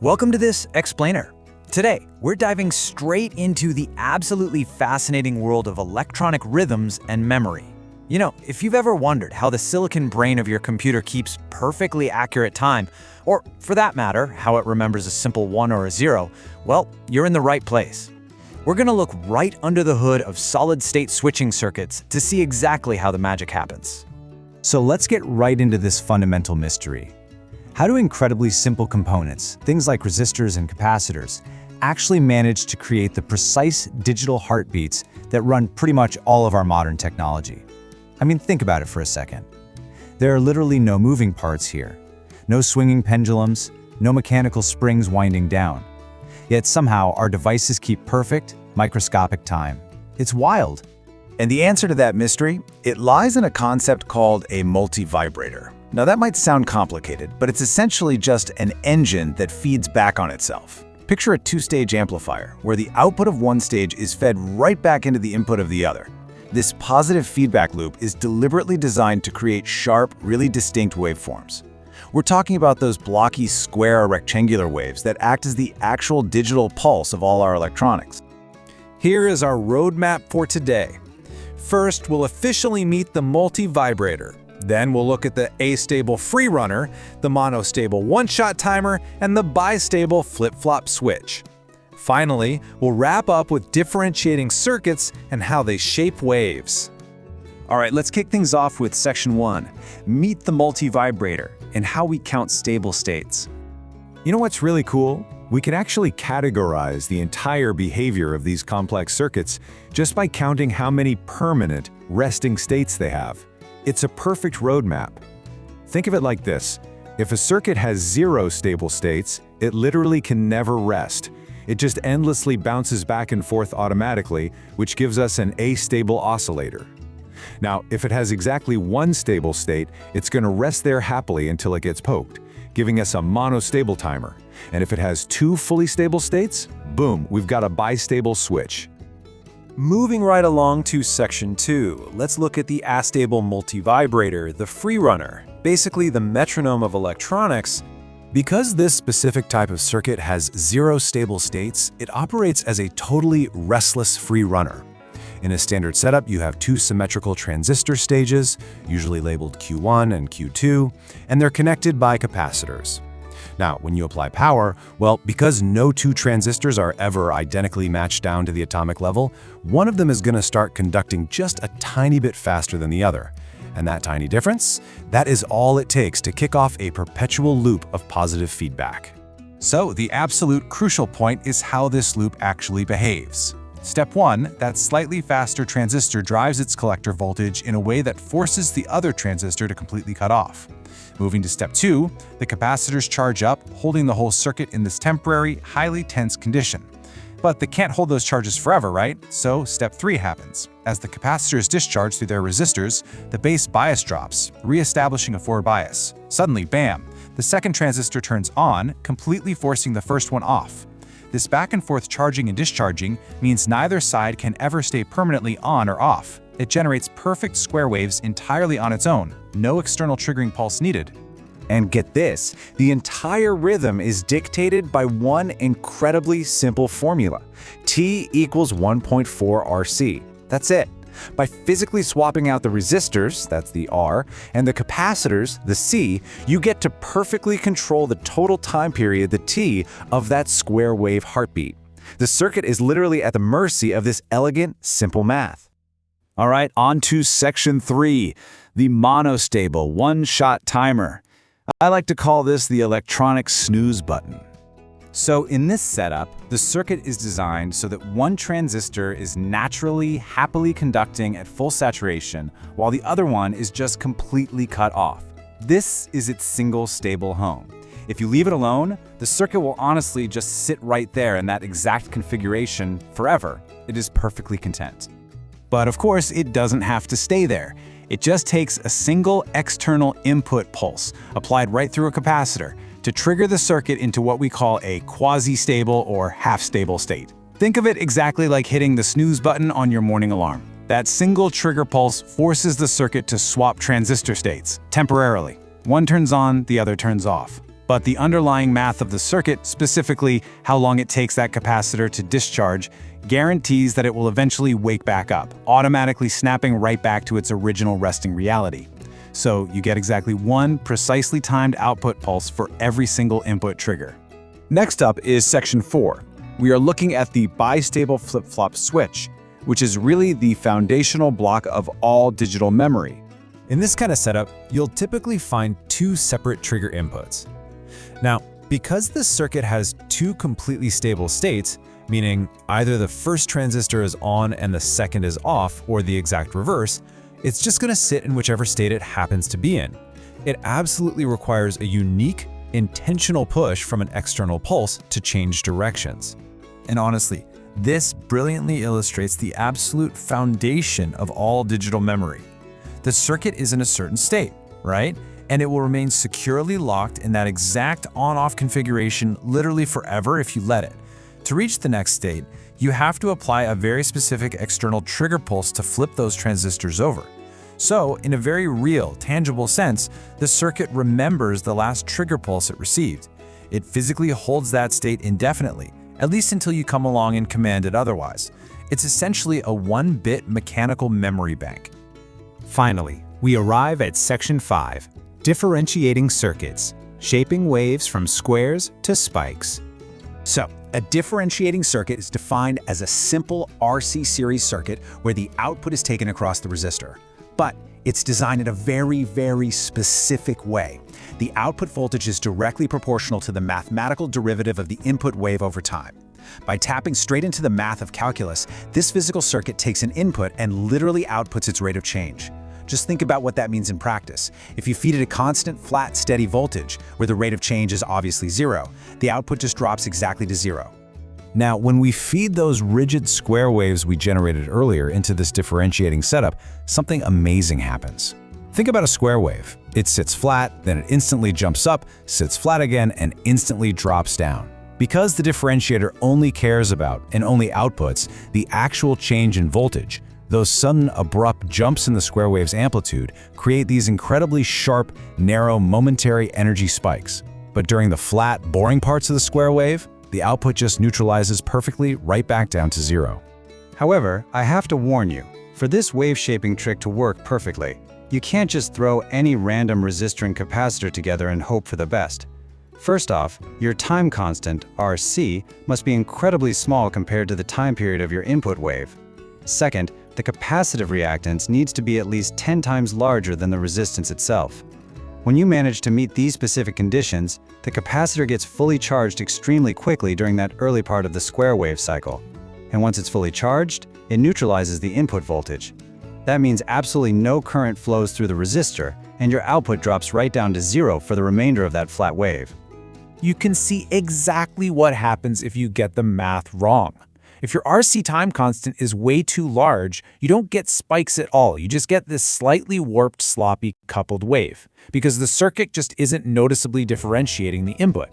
Welcome to this explainer. Today, we're diving straight into the absolutely fascinating world of electronic rhythms and memory. You know, if you've ever wondered how the silicon brain of your computer keeps perfectly accurate time, or for that matter, how it remembers a simple 1 or a 0, well, you're in the right place. We're going to look right under the hood of solid-state switching circuits to see exactly how the magic happens. So let's get right into this fundamental mystery. How do incredibly simple components, things like resistors and capacitors, actually manage to create the precise digital heartbeats that run pretty much all of our modern technology? I mean, think about it for a second. There are literally no moving parts here. No swinging pendulums, no mechanical springs winding down. Yet somehow our devices keep perfect, microscopic time. It's wild. And the answer to that mystery? It lies in a concept called a multivibrator. Now that might sound complicated, but it's essentially just an engine that feeds back on itself. Picture a two-stage amplifier, where the output of one stage is fed right back into the input of the other. This positive feedback loop is deliberately designed to create sharp, really distinct waveforms. We're talking about those blocky square or rectangular waves that act as the actual digital pulse of all our electronics. Here is our roadmap for today. First, we'll officially meet the multivibrator. Then we'll look at the astable free runner, the monostable one-shot timer, and the bistable flip-flop switch. Finally, we'll wrap up with differentiating circuits and how they shape waves. All right, let's kick things off with section 1. Meet the multivibrator and how we count stable states. You know what's really cool? We can actually categorize the entire behavior of these complex circuits just by counting how many permanent, resting states they have. It's a perfect roadmap. Think of it like this. If a circuit has 0 stable states, it literally can never rest. It just endlessly bounces back and forth automatically, which gives us an astable oscillator. Now, if it has exactly 1 stable state, it's going to rest there happily until it gets poked, giving us a monostable timer. And if it has 2 fully stable states, boom, we've got a bistable switch. Moving right along to section 2, let's look at the astable multivibrator, the free runner, basically the metronome of electronics. Because this specific type of circuit has 0 stable states, it operates as a totally restless free runner. In a standard setup, you have 2 symmetrical transistor stages, usually labeled Q1 and Q2, and they're connected by capacitors. Now, when you apply power, well, because no 2 transistors are ever identically matched down to the atomic level, one of them is going to start conducting just a tiny bit faster than the other. And that tiny difference, that is all it takes to kick off a perpetual loop of positive feedback. So, the absolute crucial point is how this loop actually behaves. Step 1, that slightly faster transistor drives its collector voltage in a way that forces the other transistor to completely cut off. Moving to step 2, the capacitors charge up, holding the whole circuit in this temporary, highly tense condition. But they can't hold those charges forever, right? So step 3 happens. As the capacitors discharge through their resistors, the base bias drops, re-establishing a forward bias. Suddenly, bam, the second transistor turns on, completely forcing the first one off. This back-and-forth charging and discharging means neither side can ever stay permanently on or off. It generates perfect square waves entirely on its own, no external triggering pulse needed. And get this, the entire rhythm is dictated by one incredibly simple formula. T equals 1.4 RC. That's it. By physically swapping out the resistors, that's the R, and the capacitors, the C, you get to perfectly control the total time period, the T, of that square wave heartbeat. The circuit is literally at the mercy of this elegant, simple math. All right, on to section 3, the monostable one-shot timer. I like to call this the electronic snooze button. So in this setup, the circuit is designed so that one transistor is naturally, happily conducting at full saturation, while the other one is just completely cut off. This is its single stable home. If you leave it alone, the circuit will honestly just sit right there in that exact configuration forever. It is perfectly content. But of course, it doesn't have to stay there. It just takes a single external input pulse, applied right through a capacitor, to trigger the circuit into what we call a quasi-stable or half-stable state. Think of it exactly like hitting the snooze button on your morning alarm. That single trigger pulse forces the circuit to swap transistor states, temporarily. One turns on, the other turns off. But the underlying math of the circuit, specifically how long it takes that capacitor to discharge, guarantees that it will eventually wake back up, automatically snapping right back to its original resting reality. So you get exactly one precisely timed output pulse for every single input trigger. Next up is section 4. We are looking at the bistable flip-flop switch, which is really the foundational block of all digital memory. In this kind of setup, you'll typically find two separate trigger inputs. Now, because this circuit has two completely stable states, meaning either the first transistor is on and the second is off, or the exact reverse, it's just going to sit in whichever state it happens to be in. It absolutely requires a unique, intentional push from an external pulse to change directions. And honestly, this brilliantly illustrates the absolute foundation of all digital memory. The circuit is in a certain state, right? And it will remain securely locked in that exact on-off configuration literally forever if you let it. To reach the next state, you have to apply a very specific external trigger pulse to flip those transistors over. So, in a very real, tangible sense, the circuit remembers the last trigger pulse it received. It physically holds that state indefinitely, at least until you come along and command it otherwise. It's essentially a one-bit mechanical memory bank. Finally, we arrive at section 5, differentiating circuits, shaping waves from squares to spikes. So, a differentiating circuit is defined as a simple RC series circuit where the output is taken across the resistor. But it's designed in a very, very specific way. The output voltage is directly proportional to the mathematical derivative of the input wave over time. By tapping straight into the math of calculus, this physical circuit takes an input and literally outputs its rate of change. Just think about what that means in practice. If you feed it a constant, flat, steady voltage, where the rate of change is obviously zero, the output just drops exactly to zero. Now, when we feed those rigid square waves we generated earlier into this differentiating setup, something amazing happens. Think about a square wave. It sits flat, then it instantly jumps up, sits flat again, and instantly drops down. Because the differentiator only cares about and only outputs the actual change in voltage, those sudden, abrupt jumps in the square wave's amplitude create these incredibly sharp, narrow, momentary energy spikes. But during the flat, boring parts of the square wave, the output just neutralizes perfectly right back down to zero. However, I have to warn you, for this wave shaping trick to work perfectly, you can't just throw any random resistor and capacitor together and hope for the best. First off, your time constant, RC, must be incredibly small compared to the time period of your input wave. Second, the capacitive reactance needs to be at least 10 times larger than the resistance itself. When you manage to meet these specific conditions, the capacitor gets fully charged extremely quickly during that early part of the square wave cycle. And once it's fully charged, it neutralizes the input voltage. That means absolutely no current flows through the resistor, and your output drops right down to zero for the remainder of that flat wave. You can see exactly what happens if you get the math wrong. If your RC time constant is way too large, you don't get spikes at all. You just get this slightly warped, sloppy, coupled wave, because the circuit just isn't noticeably differentiating the input.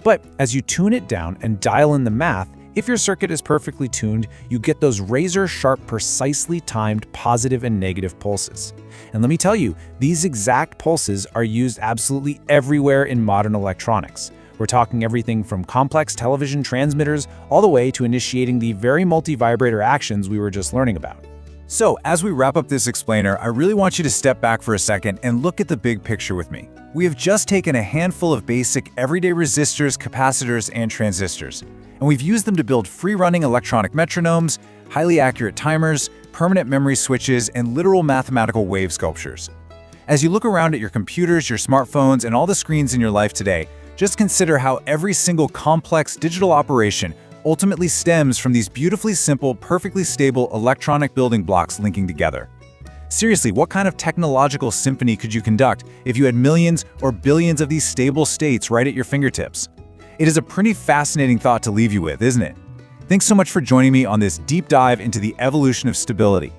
But as you tune it down and dial in the math, if your circuit is perfectly tuned, you get those razor-sharp, precisely timed positive and negative pulses. And let me tell you, these exact pulses are used absolutely everywhere in modern electronics. We're talking everything from complex television transmitters all the way to initiating the very multivibrator actions we were just learning about. So, as we wrap up this explainer, I really want you to step back for a second and look at the big picture with me. We have just taken a handful of basic, everyday resistors, capacitors, and transistors, and we've used them to build free-running electronic metronomes, highly accurate timers, permanent memory switches, and literal mathematical wave sculptures. As you look around at your computers, your smartphones, and all the screens in your life today, just consider how every single complex digital operation ultimately stems from these beautifully simple, perfectly stable electronic building blocks linking together. Seriously, what kind of technological symphony could you conduct if you had millions or billions of these stable states right at your fingertips? It is a pretty fascinating thought to leave you with, isn't it? Thanks so much for joining me on this deep dive into the evolution of stability.